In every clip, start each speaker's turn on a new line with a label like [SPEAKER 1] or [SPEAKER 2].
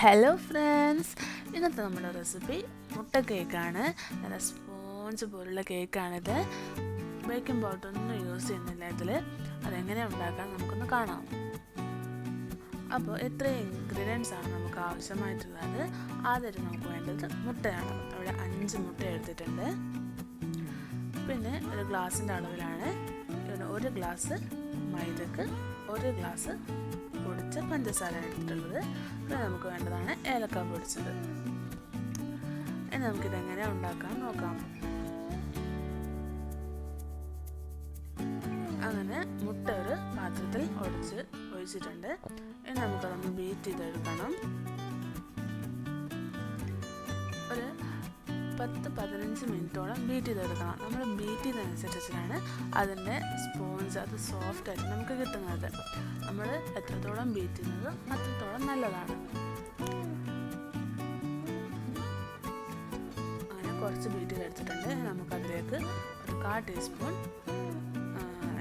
[SPEAKER 1] Hello friends, ഇന്നത്തെ നമ്മുടെ recipe മുട്ട കേക്കാണ്. നല്ല സ്പോഞ്ച് പോലുള്ള കേക്കാണിത്. ബേക്കിംഗ് പൗഡറൊന്നും യൂസ് ചെയ്യുന്നില്ല ഇതിൽ. അതെങ്ങനെയാണ് ഉണ്ടാക്കാൻ നമുക്കൊന്ന് കാണാം. അപ്പോൾ ഇത്രയും ഇൻഗ്രീഡിയൻസ് ആണ് നമുക്ക് ആവശ്യമായിട്ടുള്ളത്. ആദ്യം നമുക്ക് വേണ്ടത് മുട്ടയാണ്. അവിടെ 5 മുട്ട എടുത്തിട്ടുണ്ട്. പിന്നെ ഒരു ഗ്ലാസിൻ്റെ അളവിലാണ്. ഒരു ഗ്ലാസ് മൈദക്ക് 1 ഗ്ലാസ് പൊടിച്ച പഞ്ചസാര എടുത്തിട്ടുള്ളത്. പിന്നെ നമുക്ക് വേണ്ടതാണ് ഏലക്ക പൊടിച്ചത്. ഇനി നമുക്കിതെങ്ങനെയാണ് ഉണ്ടാക്കാൻ നോക്കാം. അങ്ങനെ മുട്ട ഒരു പാത്രത്തിൽ ഒഴിച്ചിട്ടുണ്ട്. ഇനി നമുക്കതൊന്ന് ബീറ്റ് ചെയ്തെടുക്കണം. ഒരു 10-15 മിനിറ്റോളം ബീറ്റ് ചെയ്തെടുക്കണം. നമ്മൾ ബീറ്റ് ചെയ്തതനുസരിച്ചാണ് അതിൻ്റെ സ്പോഞ്ച് അത് സോഫ്റ്റ് ആയിട്ട് നമുക്ക് കിട്ടുന്നത്. നമ്മൾ എത്രത്തോളം ബീറ്റ് ചെയ്യുന്നത് അത്രത്തോളം നല്ലതാണ്. അങ്ങനെ കുറച്ച് ബീറ്റ് ചെയ്തെടുത്തിട്ടുണ്ട്. നമുക്കതിലേക്ക് ഒരു 1/4 ടീസ്പൂൺ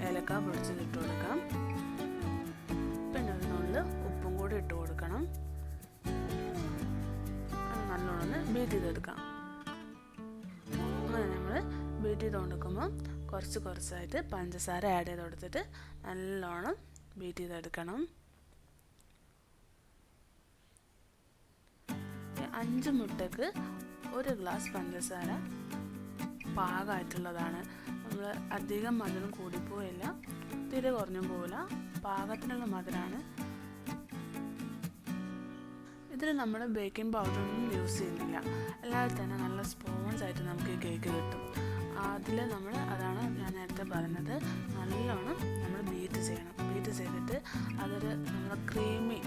[SPEAKER 1] ഏലക്ക പൊടിച്ചത് ഇട്ട് കൊടുക്കാം. പിന്നെ ഒരു നുള്ള് ഉപ്പും കൂടി ഇട്ട് കൊടുക്കണം. നല്ലോണം ബീറ്റ് ചെയ്തെടുക്കാം. അങ്ങനെ നമ്മൾ ബീറ്റ് ചെയ്ത് കൊടുക്കുമ്പോൾ കുറച്ചായിട്ട് പഞ്ചസാര ആഡ് ചെയ്ത് കൊടുത്തിട്ട് നല്ലോണം ബീറ്റ് ചെയ്തെടുക്കണം. 5 മുട്ടക്ക് 1 ഗ്ലാസ് പഞ്ചസാര പാകമായിട്ടുള്ളതാണ്. നമ്മൾ അധികം മധുരം കൂടിപ്പോയില്ല, തീരെ കുറഞ്ഞു പോവില്ല, പാകത്തിനുള്ള മധുരമാണ്. ഇതിൽ നമ്മൾ ബേക്കിംഗ് പൗഡറൊന്നും യൂസ് ചെയ്യുന്നില്ല. അല്ലാതെ തന്നെ നല്ല സ്പോഞ്ച് ആയിട്ട് നമുക്ക് ഈ കേക്ക് കിട്ടും. അതിൽ അതാണ് ഞാൻ നേരത്തെ പറഞ്ഞത്, നല്ലോണം നമ്മൾ ബീറ്റ് ചെയ്യണം. ബീറ്റ് ചെയ്തിട്ട് അതൊരു നമ്മൾ ക്രീമി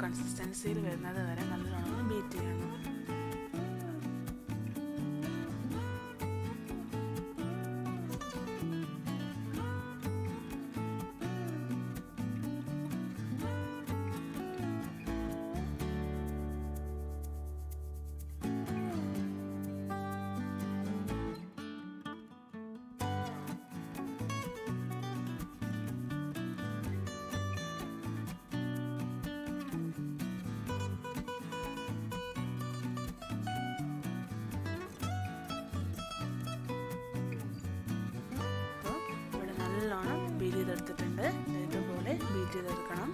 [SPEAKER 1] കൺസിസ്റ്റൻസിയിൽ വരുന്നത് വരെ നല്ലോണം ബീറ്റ് ചെയ്യണം. നല്ലോണം ബീറ്റ് ചെയ്തെടുത്തിട്ടുണ്ട്. ഇതുപോലെ ബീറ്റ് ചെയ്തെടുക്കണം.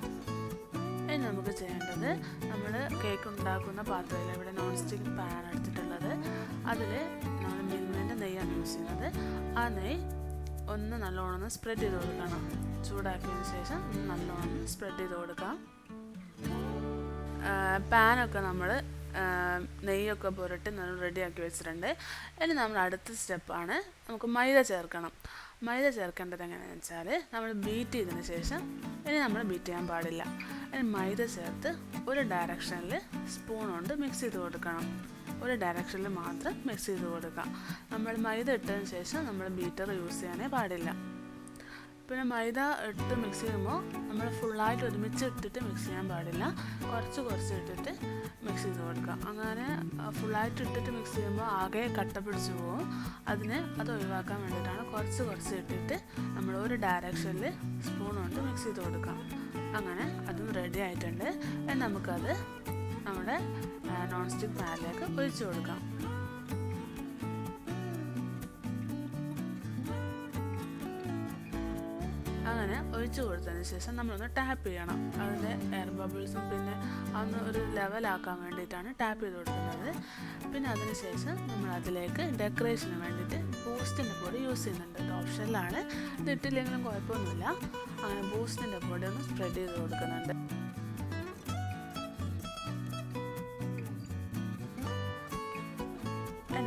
[SPEAKER 1] ഇനി നമുക്ക് ചെയ്യേണ്ടത്, നമ്മൾ കേക്ക് ഉണ്ടാക്കുന്ന പാത്രത്തിൽ ഇവിടെ നോൺ സ്റ്റിക്ക് പാൻ എടുത്തിട്ടുള്ളത്. അതിൽ നമ്മൾ മിൽമേൻ്റെ നെയ്യാണ് യൂസ് ചെയ്യുന്നത്. ആ നെയ്യ് ഒന്ന് നല്ലോണം സ്പ്രെഡ് ചെയ്ത് കൊടുക്കണം. ചൂടാക്കിയതിന് ശേഷം നല്ലോണം സ്പ്രെഡ് ചെയ്ത് കൊടുക്കാം. പാനൊക്കെ നമ്മൾ നെയ്യൊക്കെ പുരട്ടി നമ്മൾ റെഡിയാക്കി വെച്ചിട്ടുണ്ട്. ഇനി നമ്മൾ അടുത്ത സ്റ്റെപ്പാണ്, നമുക്ക് മൈദ ചേർക്കണം. മൈദ ചേർക്കേണ്ടത് എങ്ങനെയാണെന്ന് വെച്ചാൽ, നമ്മൾ ബീറ്റ് ചെയ്തതിന് ശേഷം ഇനി നമ്മൾ ബീറ്റ് ചെയ്യാൻ പാടില്ല. ഇനി മൈദ ചേർത്ത് ഒരു ഡയറക്ഷനിൽ സ്പൂൺ കൊണ്ട് മിക്സ് ചെയ്ത് കൊടുക്കണം. ഒരു ഡയറക്ഷനിൽ മാത്രം മിക്സ് ചെയ്ത് കൊടുക്കാം. നമ്മൾ മൈദ ഇട്ടതിന് ശേഷം നമ്മൾ ബീറ്റർ യൂസ് ചെയ്യാനേ പാടില്ല. പിന്നെ മൈദ ഇട്ട് മിക്സ് ചെയ്യുമ്പോൾ നമ്മൾ ഫുള്ളായിട്ട് ഒരുമിച്ച് ഇട്ടിട്ട് മിക്സ് ചെയ്യാൻ പാടില്ല. കുറച്ച് ഇട്ടിട്ട് മിക്സ് ചെയ്ത് കൊടുക്കുക. അങ്ങനെ ഫുള്ളായിട്ട് ഇട്ടിട്ട് മിക്സ് ചെയ്യുമ്പോൾ ആകെ കട്ട പിടിച്ച് പോകും. അത് ഒഴിവാക്കാൻ വേണ്ടിയിട്ടാണ് കുറച്ച് ഇട്ടിട്ട് നമ്മൾ ഒരു ഡയറക്ഷനിൽ സ്പൂൺ കൊണ്ട് മിക്സ് ചെയ്ത് കൊടുക്കാം. അങ്ങനെ അതും റെഡി ആയിട്ടുണ്ട്. നമുക്കത് നമ്മുടെ നോൺ സ്റ്റിക്ക് പാനിലേക്ക് ഒഴിച്ചു കൊടുക്കാം. അങ്ങനെ ഒഴിച്ചു കൊടുത്തതിന് ശേഷം നമ്മളൊന്ന് ടാപ്പ് ചെയ്യണം. അതിൻ്റെ എയർ ബബിൾസും പിന്നെ അതൊന്ന് ഒരു ലെവലാക്കാൻ വേണ്ടിയിട്ടാണ് ടാപ്പ് ചെയ്ത് കൊടുക്കുന്നത്. പിന്നെ അതിന് ശേഷം നമ്മൾ അതിലേക്ക് ഡെക്കറേഷന് വേണ്ടിയിട്ട് ബൂസ്റ്റിൻ്റെ പൊടി യൂസ് ചെയ്യുന്നുണ്ട്. ഇത് ഓപ്ഷനിലാണ്, ഇത് ഇട്ടില്ലെങ്കിലും കുഴപ്പമൊന്നുമില്ല. അങ്ങനെ ബൂസ്റ്റിൻ്റെ പൊടി ഒന്ന് സ്പ്രെഡ് ചെയ്ത് കൊടുക്കുന്നുണ്ട്.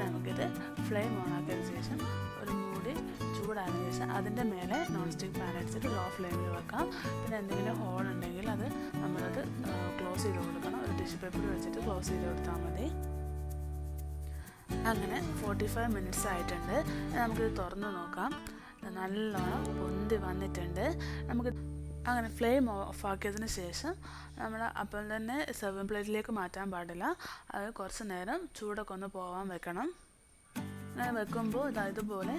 [SPEAKER 1] നമുക്കിത് ഫ്ലെയിം ഓൺ ആക്കിയതിന് ശേഷം ഒരു മൂടി ചൂടായതിനു ശേഷം അതിൻ്റെ മേലെ നോൺ സ്റ്റിക്ക് പാൻ അടിച്ചിട്ട് ലോ ഫ്ലെയിമിൽ വെക്കാം. പിന്നെ എന്തെങ്കിലും ഹോൾ ഉണ്ടെങ്കിൽ നമ്മളത് ക്ലോസ് ചെയ്ത് കൊടുക്കണം. ഒരു ടിഷ്യൂ പേപ്പർ വെച്ചിട്ട് ക്ലോസ് ചെയ്ത് കൊടുത്താൽ മതി. അങ്ങനെ 45 മിനിറ്റ്സ് ആയിട്ടുണ്ട്. നമുക്കിത് തുറന്ന് നോക്കാം. നല്ലോണം പൊന്തി വന്നിട്ടുണ്ട്. നമുക്ക് അങ്ങനെ ഫ്ലെയിം ഓഫ് ആക്കിയതിന് ശേഷം നമ്മൾ അപ്പം തന്നെ സെർവിങ് പ്ലേറ്റിലേക്ക് മാറ്റാൻ പാടില്ല. അത് കുറച്ച് നേരം ചൂടൊക്കെ ഒന്ന് പോകാൻ വെക്കണം. അങ്ങനെ വെക്കുമ്പോൾ ഇതുപോലെ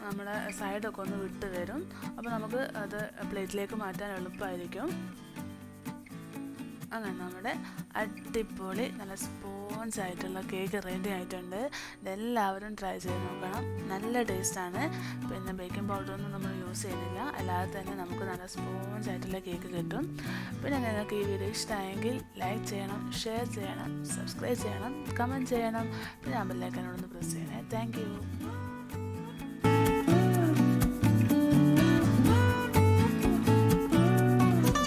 [SPEAKER 1] നമ്മുടെ സൈഡൊക്കെ ഒന്ന് വിട്ട് വരും. അപ്പോൾ നമുക്ക് അത് പ്ലേറ്റിലേക്ക് മാറ്റാൻ എളുപ്പമായിരിക്കും. അങ്ങനെ നമ്മുടെ അടിപൊളി നല്ല സ്പോഞ്ച് ആയിട്ടുള്ള കേക്ക് റെഡി ആയിട്ടുണ്ട്. ഇതെല്ലാവരും ട്രൈ ചെയ്ത് നോക്കണം. നല്ല ടേസ്റ്റാണ്. പിന്നെ ബേക്കിംഗ് പൗഡറൊന്നും നമ്മൾ യൂസ് ചെയ്യുന്നില്ല, അല്ലാതെ തന്നെ നമുക്ക് നല്ല സ്പോഞ്ച് ആയിട്ടുള്ള കേക്ക് കിട്ടും. പിന്നെ നിങ്ങൾക്ക് ഈ വീഡിയോ ഇഷ്ടമായെങ്കിൽ ലൈക്ക് ചെയ്യണം, ഷെയർ ചെയ്യണം, സബ്സ്ക്രൈബ് ചെയ്യണം, കമൻറ്റ് ചെയ്യണം. പിന്നെ ആ ബെല്ലൈക്കനോടൊന്ന് പ്രസ് ചെയ്യണേ. Thank you.